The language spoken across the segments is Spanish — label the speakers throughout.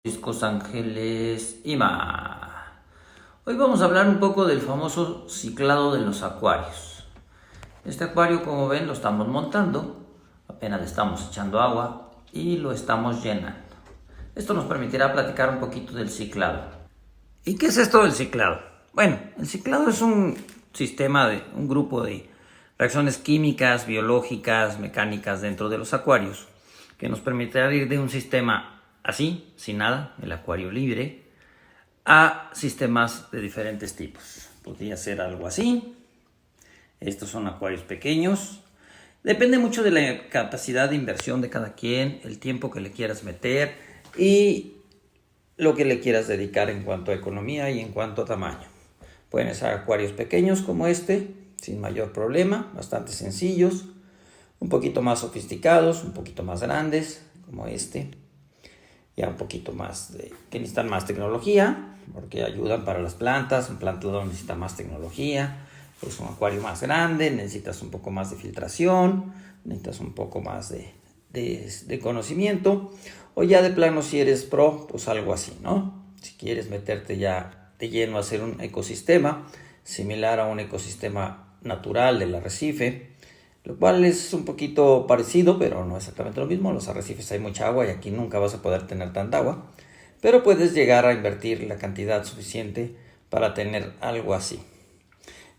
Speaker 1: Discos Ángeles Ima. Hoy vamos a hablar un poco del famoso ciclado de los acuarios. Este acuario, como ven, lo estamos montando, apenas le estamos echando agua y lo estamos llenando. Esto nos permitirá platicar un poquito del ciclado. ¿Y qué es esto del ciclado? Bueno, el ciclado es un sistema un grupo de reacciones químicas, biológicas, mecánicas dentro de los acuarios que nos permitirá ir de un sistema así, sin nada, el acuario libre, a sistemas de diferentes tipos. Podría ser algo así. Estos son acuarios pequeños. Depende mucho de la capacidad de inversión de cada quien, el tiempo que le quieras meter y lo que le quieras dedicar en cuanto a economía y en cuanto a tamaño. Pueden ser acuarios pequeños como este, sin mayor problema, bastante sencillos, un poquito más sofisticados, un poquito más grandes, como este. Ya un poquito más que necesitan más tecnología, porque ayudan para las plantas. Un plantador necesita más tecnología. Es un acuario más grande, necesitas un poco más de filtración, necesitas un poco más de conocimiento. O ya de plano, si eres pro, pues algo así, ¿no? Si quieres meterte ya de lleno a hacer un ecosistema similar a un ecosistema natural del arrecife, lo cual es un poquito parecido, pero no exactamente lo mismo. En los arrecifes hay mucha agua y aquí nunca vas a poder tener tanta agua, pero puedes llegar a invertir la cantidad suficiente para tener algo así.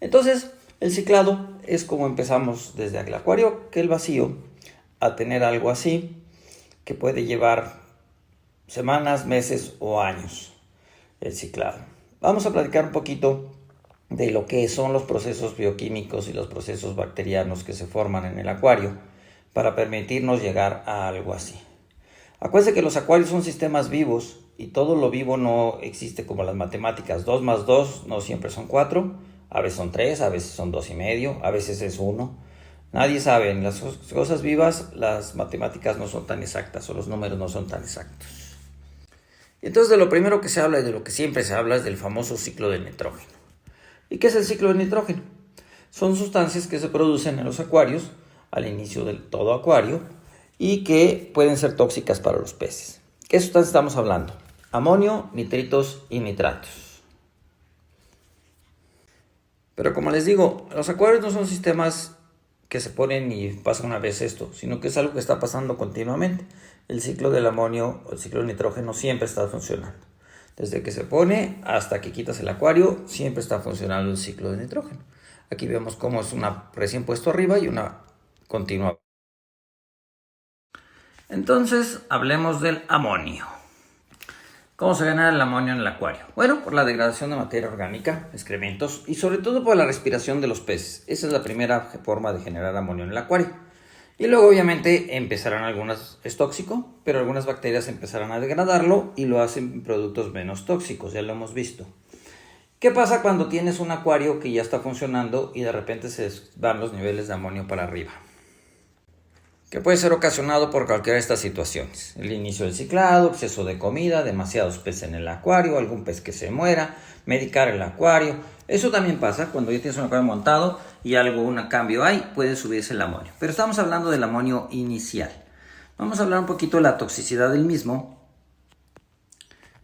Speaker 1: Entonces, el ciclado es como empezamos desde el acuario, que el vacío, a tener algo así, que puede llevar semanas, meses o años, el ciclado. Vamos a platicar un poquito de lo que son los procesos bioquímicos y los procesos bacterianos que se forman en el acuario para permitirnos llegar a algo así. Acuérdense que los acuarios son sistemas vivos y todo lo vivo no existe como las matemáticas. 2 más 2 no siempre son 4, a veces son 3, a veces son 2,5, a veces es 1. Nadie sabe, en las cosas vivas las matemáticas no son tan exactas o los números no son tan exactos. Y entonces de lo primero que se habla y de lo que siempre se habla es del famoso ciclo del nitrógeno. ¿Y qué es el ciclo de nitrógeno? Son sustancias que se producen en los acuarios al inicio de todo acuario y que pueden ser tóxicas para los peces. ¿Qué sustancias estamos hablando? Amonio, nitritos y nitratos. Pero como les digo, los acuarios no son sistemas que se ponen y pasa una vez esto, sino que es algo que está pasando continuamente. El ciclo del amonio o el ciclo del nitrógeno siempre está funcionando. Desde que se pone hasta que quitas el acuario, siempre está funcionando el ciclo de nitrógeno. Aquí vemos cómo es una recién puesto arriba y una continua. Entonces, hablemos del amonio. ¿Cómo se genera el amonio en el acuario? Bueno, por la degradación de materia orgánica, excrementos y sobre todo por la respiración de los peces. Esa es la primera forma de generar amonio en el acuario. Y luego obviamente empezarán algunas, es tóxico, pero algunas bacterias empezarán a degradarlo y lo hacen productos menos tóxicos, ya lo hemos visto. ¿Qué pasa cuando tienes un acuario que ya está funcionando y de repente se van los niveles de amonio para arriba? Que puede ser ocasionado por cualquiera de estas situaciones. El inicio del ciclado, exceso de comida, demasiados peces en el acuario, algún pez que se muera, medicar el acuario. Eso también pasa cuando ya tienes un acuario montado y algún cambio hay, puede subirse el amonio. Pero estamos hablando del amonio inicial. Vamos a hablar un poquito de la toxicidad del mismo.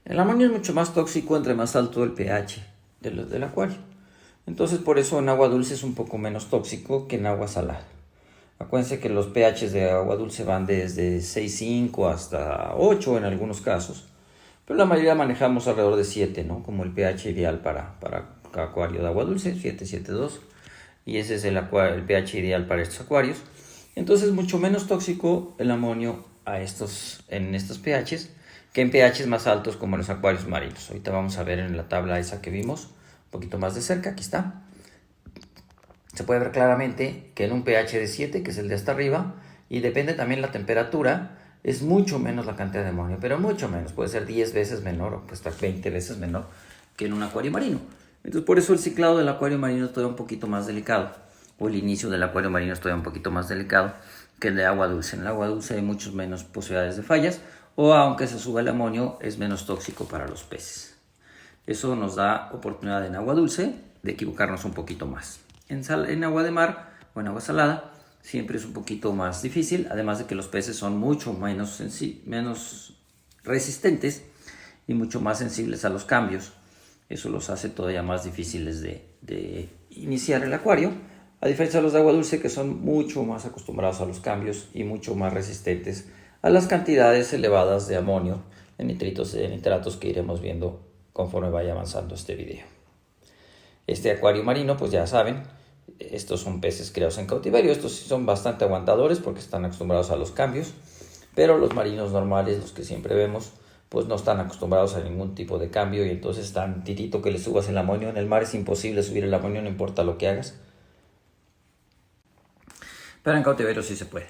Speaker 1: El amonio es mucho más tóxico entre más alto el pH del acuario. Entonces por eso en agua dulce es un poco menos tóxico que en agua salada. Acuérdense que los pHs de agua dulce van desde 6,5 hasta 8 en algunos casos, pero la mayoría manejamos alrededor de 7, ¿no? Como el pH ideal para acuario de agua dulce, 7, 7,2, y ese es el pH ideal para estos acuarios. Entonces mucho menos tóxico el amonio en estos pHs que en pHs más altos como en los acuarios marinos. Ahorita vamos a ver en la tabla esa que vimos un poquito más de cerca, aquí está. Se puede ver claramente que en un pH de 7, que es el de hasta arriba, y depende también la temperatura, es mucho menos la cantidad de amonio, pero mucho menos, puede ser 10 veces menor o hasta 20 veces menor que en un acuario marino. Entonces por eso el ciclado del acuario marino es todavía un poquito más delicado, o el inicio del acuario marino es todavía un poquito más delicado que el de agua dulce. En el agua dulce hay muchas menos posibilidades de fallas, o aunque se suba el amonio es menos tóxico para los peces. Eso nos da oportunidad en agua dulce de equivocarnos un poquito más. En agua de mar o en agua salada siempre es un poquito más difícil, además de que los peces son mucho menos resistentes y mucho más sensibles a los cambios. Eso los hace todavía más difíciles de iniciar el acuario, a diferencia de los de agua dulce, que son mucho más acostumbrados a los cambios y mucho más resistentes a las cantidades elevadas de amonio, de nitritos y de nitratos que iremos viendo conforme vaya avanzando este video. Este acuario marino, pues ya saben, estos son peces criados en cautiverio. Estos sí son bastante aguantadores porque están acostumbrados a los cambios, pero los marinos normales, los que siempre vemos, pues no están acostumbrados a ningún tipo de cambio y entonces tan titito que le subas el amonio. En el mar es imposible subir el amonio, no importa lo que hagas. Pero en cautiverio sí se puede.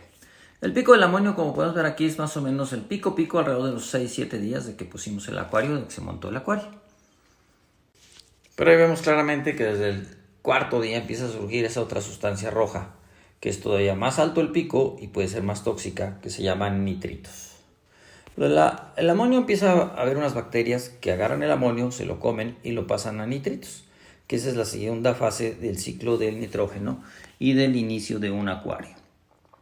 Speaker 1: El pico del amonio, como podemos ver aquí, es más o menos el pico alrededor de los 6-7 días de que pusimos el acuario, de que se montó el acuario. Pero ahí vemos claramente que desde el cuarto día empieza a surgir esa otra sustancia roja, que es todavía más alto el pico y puede ser más tóxica, que se llaman nitritos. El amonio empieza a haber unas bacterias que agarran el amonio, se lo comen y lo pasan a nitritos, que esa es la segunda fase del ciclo del nitrógeno y del inicio de un acuario.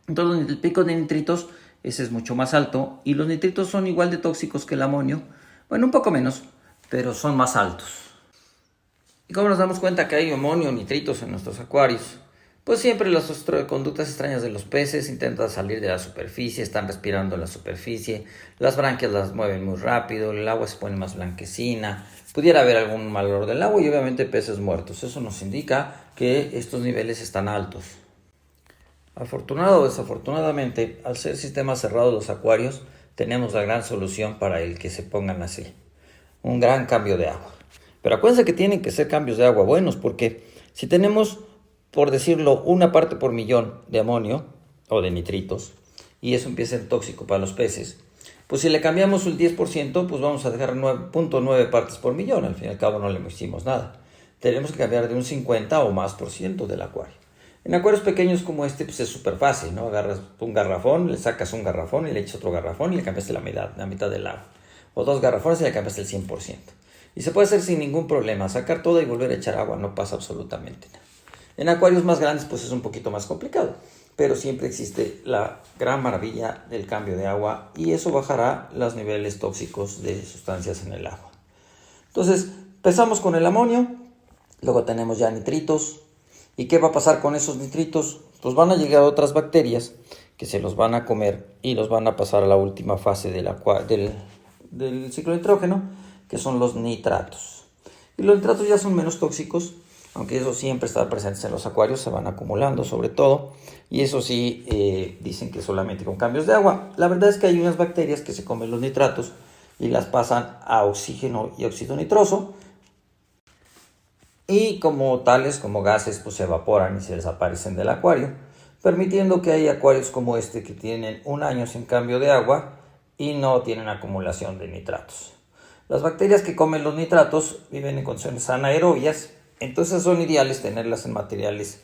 Speaker 1: Entonces el pico de nitritos ese es mucho más alto y los nitritos son igual de tóxicos que el amonio, bueno, un poco menos, pero son más altos. ¿Y cómo nos damos cuenta que hay amonio o nitritos en nuestros acuarios? Pues siempre las conductas extrañas de los peces, intentan salir de la superficie, están respirando en la superficie, las branquias las mueven muy rápido, el agua se pone más blanquecina, pudiera haber algún mal olor del agua y obviamente peces muertos. Eso nos indica que estos niveles están altos. Afortunado o desafortunadamente, al ser sistemas cerrados los acuarios, tenemos la gran solución para el que se pongan así. Un gran cambio de agua. Pero acuérdense que tienen que ser cambios de agua buenos, porque si tenemos, por decirlo, una parte por millón de amonio o de nitritos, y eso empieza a ser tóxico para los peces, pues si le cambiamos el 10%, pues vamos a dejar 9.9 partes por millón. Al fin y al cabo no le hicimos nada. Tenemos que cambiar de un 50 o más por ciento del acuario. En acuarios pequeños como este, pues es súper fácil, ¿no? Agarras un garrafón, le sacas un garrafón y le echas otro garrafón y le cambiaste la mitad del agua. O 2 garrafones y le cambiaste el 100%. Y se puede hacer sin ningún problema. Sacar todo y volver a echar agua no pasa absolutamente nada. En acuarios más grandes pues es un poquito más complicado. Pero siempre existe la gran maravilla del cambio de agua y eso bajará los niveles tóxicos de sustancias en el agua. Entonces empezamos con el amonio, luego tenemos ya nitritos. ¿Y qué va a pasar con esos nitritos? Pues van a llegar otras bacterias que se los van a comer y los van a pasar a la última fase del ciclo de nitrógeno, que son los nitratos. Y los nitratos ya son menos tóxicos, aunque eso siempre está presente en los acuarios, se van acumulando sobre todo, y eso sí, dicen que solamente con cambios de agua. La verdad es que hay unas bacterias que se comen los nitratos y las pasan a oxígeno y óxido nitroso, y como tales, como gases, pues se evaporan y se desaparecen del acuario, permitiendo que hay acuarios como este que tienen un año sin cambio de agua y no tienen acumulación de nitratos. Las bacterias que comen los nitratos viven en condiciones anaerobias, entonces son ideales tenerlas en materiales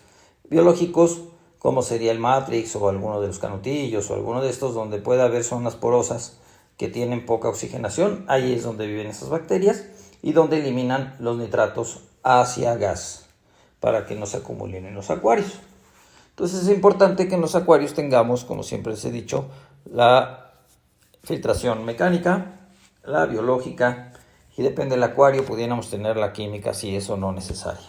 Speaker 1: biológicos, como sería el Matrix o alguno de los canutillos o alguno de estos donde puede haber zonas porosas que tienen poca oxigenación. Ahí es donde viven esas bacterias y donde eliminan los nitratos hacia gas para que no se acumulen en los acuarios. Entonces es importante que en los acuarios tengamos, como siempre les he dicho, la filtración mecánica, la biológica y depende del acuario pudiéramos tener la química si eso no es necesaria.